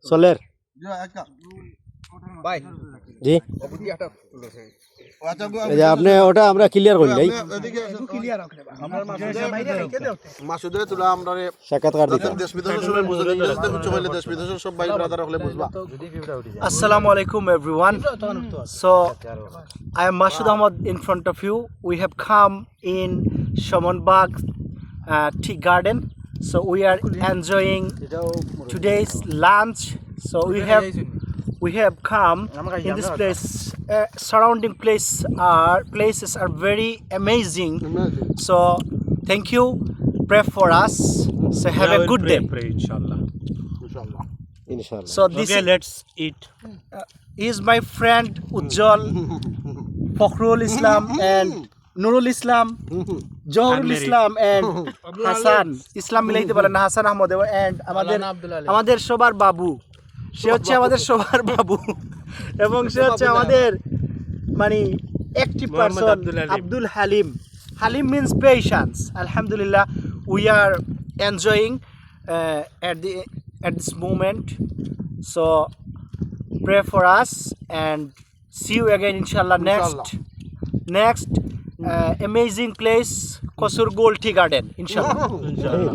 সোলের জি এই যে আপনি ওটা আমরা ক্লিয়ার করি নাই মাসুদের তুলা আমরা সাক্ষাৎকার দিতে দেশ বিদেশের সবাই বুঝে ইংরেজিতে কিছু বলে দেশ বিদেশের সব ভাই ব্রাদার হলে বুঝবা Assalamu alaikum everyone. So I am Masud Ahmad in front of you. We have come in Shamanbagh Tea Garden. So we are enjoying today's lunch. So we have come in this place. Surrounding places are very amazing. So thank you. Pray for us. So have a good day. ইনশাআল্লাহ So this let's eat. is my friend Ujjal, Fakhrul Islam and Nurul Islam, Johorul Islam and Hasan Islam মিলাইতে পারে না Hasan Ahmad and আমাদের সবার বাবু সে হচ্ছে আমাদের সবার বাবু এবং সে হচ্ছে আমাদের মানে active person Abdul Halim. Halim means patience. Alhamdulillah, we are enjoying at this moment. So pray for us and see you again inshallah next amazing place Kosur Gold Tea Garden inshallah.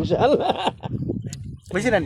ইনশাআল্লাহ বুঝলেন?